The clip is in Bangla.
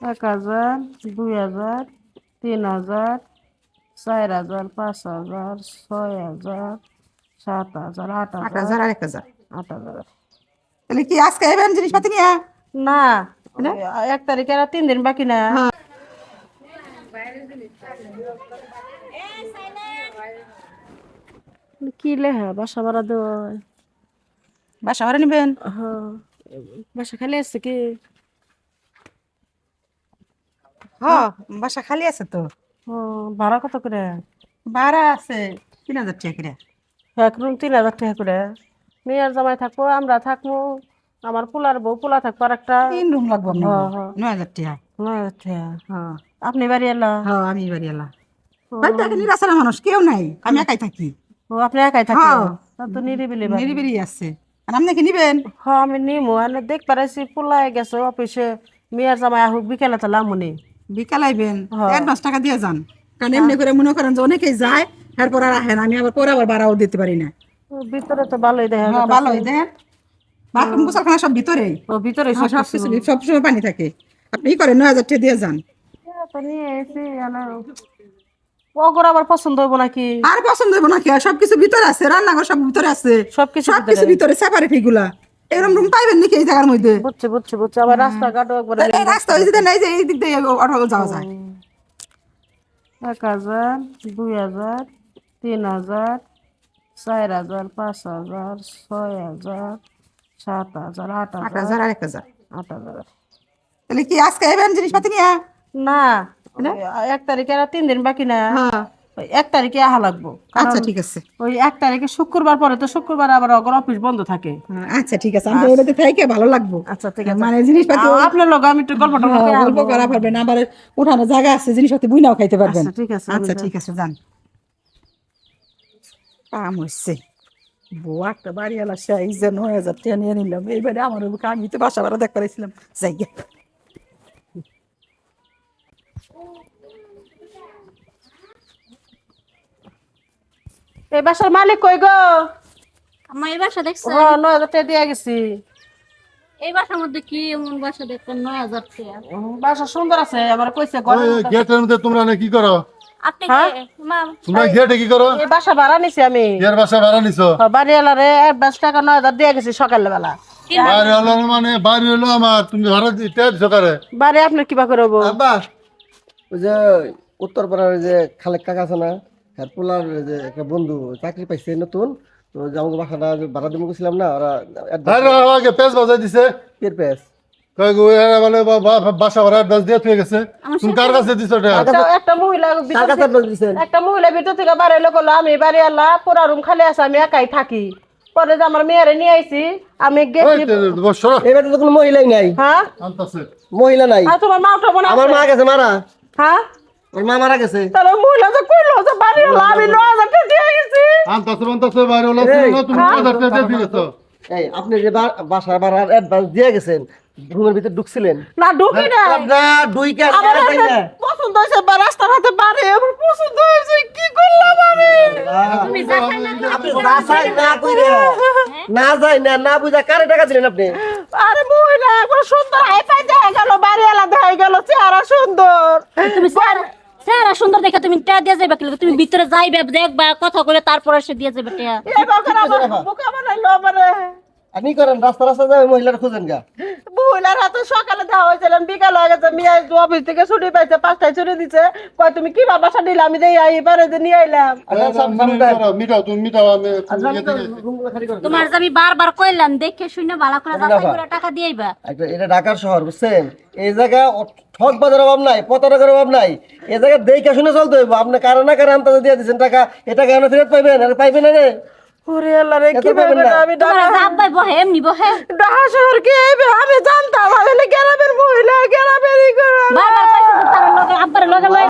1000, 2000, 3000, 4000, 5000, 6000, 7000, 8000, 8,000 আর 1,000। 8000। তাহলে কি আজকে এবেন জিনিসপাতি নিয়ে? না, না? 1 তারিখে আর 3 দিন বাকি না। হ্যাঁ। কি লেহা বাসা ভাড়া দেওয়া? বাসা ভাড়া নিবেন? হ্যাঁ, বাসা খালি আছে কি? হ্যাঁ, বাসা খালি আছে তো। ভাড়া কত করে? ভাড়া আছে 3,000 টাকা করে। এক রুম 3000 টাকা করে। মেয়ের জামাই থাকবো, আমরা থাকবো, আমার পোলার বউ পোলা থাকবো আর একটা। 3 রুম লাগবে আপনাকে। হ্যাঁ হ্যাঁ 9,000 টাকা। 9000 টাকা। হ্যাঁ। আপনি বাড়ি এলা? হ্যাঁ, আমি বাড়ি এলাম। ও হয়তো এখানে নিরাশারা মানুষ কেউ নাই, আমি একাই থাকি। ও, আপনি একাই থাকেন? হ্যাঁ, তা তো নিরিবিলি বাড়ি। নিরিবিলি আছে। আর আপনি কি নিবেন? হ্যাঁ, আমি নিমু এনে দেখ পারাইছি পোলাই গেছে অফিসে। মেয়ের জামাই আহুক বিকেলে তো লামুনি। বিকাল আইবেন, হ্যাঁ। অ্যাডভান্স টাকা দিয়ে যান। কারণ এমনি করে মনে করেন যে অনেকেই যায়, এরপর আর আহেন, আমি আবার পরে আবার ভাড়াও দিতে পারি না। ভিতরে তো ভালোই দেখা হ্যাঁ, যাচ্ছে। ভালোই দেন। বাথরুম গোসলখানা সব ভিতরেই। ও ভিতরে হ্যাঁ, সব সব কিছু সবসময় পানি থাকে। আপনি ই করেন 9,000 টাকা দিয়ে যান। তো নিয়ে এসি ওগর আবার পছন্দ হইব নাকি? আর পছন্দ হইব নাকি? আর সবকিছু ভিতরে আছে, রান্নাঘর সব ভিতরে আছে, সবকিছু সবকিছু ভিতরে সেপারেট এগুলা। এরকম রুম পাইবেন নাকি এই জায়গার মধ্যে? বুঝছি বুঝছি বুঝছি, আবার রাস্তাঘাটও একবারে এই রাস্তা ওই দিকে নাই যে এই দিক দিয়ে অটো যাওয়া যায়। 1000, 2000, 3000, 4000, 5000, 6000, 7000, 8000, 8,000 আর 1,000। 8000। তাহলে কি আজকে এবেন জিনিসপাতি নিয়ে? না, 1 তারিখে আর 3 দিন বাকি না। হ্যাঁ। ওই 1 তারিখে আহা লাগবো, কারণ আচ্ছা ঠিক আছে। ওই 1 তারিখে শুক্রবার পরে তো শুক্রবার আবার অগর অফিস বন্ধ থাকে। হ্যাঁ, আচ্ছা ঠিক আছে, আমি এবারে থাইকে ভালো লাগবো। আচ্ছা ঠিক আছে। মানে জিনিসপাতি আপনার লগে আমি একটু গল্প টল্প করে গল্প আসবো। করা পারবেন, আবার উঠানো জায়গা আছে, জিনিসপাতি বুইনাও খাইতে পারবেন। আচ্ছা ঠিক আছে, আমি আচ্ছা ঠিক আছে, যান। কাম হচ্ছে, বউ একটা বাড়িওয়ালা সেই যে 9,000 টাকা নিয়ে নিলাম, এইবারে আমার আমি তো বাসা ভাড়া দেখ পাইছিলাম যাই গে। এই বাসার মালিক কই গো? আমার এই বাসা দেখছেন? 9000 টাকা দিয়ে গেছি। এই বাসার মধ্যে কি এমন বাসা দেখছেন 9,000 টাকা? বাসা সুন্দর আছে, আমার কইছে ঘরের মধ্যে। গেটের মধ্যে তোমরা না কি করো? আপনি হ্যাঁ? মা তোমরা গেটে কি করো? এই বাসা ভাড়া নিছি আমি। এর বাসা ভাড়া নিছো? বাড়িওয়ালারে অ্যাডভান্স টাকা 9000 দিয়ে গেছি সকালবেলা। বাড়ি হলো মানে বাড়ি হলো আমার, তুমি ভাড়া দিতে সকালে। বাড়ি আপনি কিবা করবো? আব্বা, ওই যে উত্তরপাড়ার ওই যে খালেক কাকা আছে না, হ্যাঁ পোলার যে একটা বন্ধু চাকরি পাইছে নতুন, তো যে আমাকে বাসাটা যে ভাড়া দিব গেছিলাম না, ওরা আরে আগে পেস বাজাই দিছে। পের পেস কই গো এরা বলে বাসা ভাড়া অ্যাডভান্স দিয়ে তুই গেছে। তুমি কার কাছে দিছো এটা? একটা মহিলা কার কাছে advance দিছেন? একটা মহিলা ভিতর থেকে বাড়ি এলো বললো আমি বাড়িওয়ালা, পুরা রুম খালি আছে, আমি একাই থাকি। পরে যে আমার মেয়েরে নিয়ে আইছি, আমি ওই গেছি। বসো এবার তো কোনো মহিলাই নাই, হ্যাঁ, আনতাছে। মহিলা নাই। আর তোমার মাওটা বোন আমার আছে? মা গেছে মারা, হ্যাঁ, ওর মা মারা গেছে। তাহলে মহিলা যে কইলো যে বাড়িওয়ালা আমি 9000 টাকা দিয়ে গেছি। আনতাছে বাড়ি হলো তুমি 1000 টাকা দিয়ে গেছো। এই আপনি যে বাসার ভাড়ার অ্যাডভান্স দিয়ে গেছেন, রুমের ভিতরে ঢুকছিলেন না ঢুকি না, না? দুইটা আমার একটা পছন্দ হয়েছে, বা রাস্তার হাতে বাড়ি আমার পছন্দ হয়েছে, কি করলাম আমি? তুমি যাচাই না করে আপনি বাসায় না কইরে না যাই না না বুঝা কারে টাকা দিলেন আপনি? আরে মহিলা একবার সুন্দর হাইফাই দেখা গেল, বাড়িওয়ালা দেখা গেল, চেহারা সুন্দর। তুমি স্যার সুন্দর দেখে তুমি টা দিয়ে যাবে কি? তুমি ভিতরে যাইবে দেখবা কথা কইলে তারপরে সে দিয়ে যাবে টা। এই বকর আমার বোকা বানাইলো আমারে। আপনি করেন রাস্তা রাস্তা যাবে মহিলার খুঁজেন গা। মহিলার হাতে সকালে দেওয়া হয়েছিলেন, বিকাল হয়ে গেছে, মেয়ে অফিস থেকে ছুটি পাইছে, 5টায় ছুটি দিছে। কয় তুমি কি বাসা দিলে, আমি দেই এবারে যে নিয়ে আইলাম। মিটাও তুমি মিটাও আমি রুমগুলো খালি করেন। তোমার যে আমি বারবার কইলাম দেখে শুনে ভালো করে যাচাই করে টাকা দিয়েইবা। এটা ঢাকার শহর বুঝছেন, এই জায়গা ঠক বাজার অভাব নাই, প্রতারকের অভাব নাই, এই জায়গা দেখে শুনে চলতে হইব। আপনি কারো না কারো আনতে দিয়ে দিচ্ছেন টাকা, এটা কেন ফেরত পাইবেন? আর পাইবেন না রে। ওরে আল্লাহ রে, কি এত পাবেন ভাবে না। আমি তোমার জাব্বাই বহে এমনি বহে। ঢাকা শহর কি আমি জানতাম, আমি গ্রামের মহিলা, গ্রামেরই করে। বারবার কইছে যে তার লগে আব্বার লগে লয়ে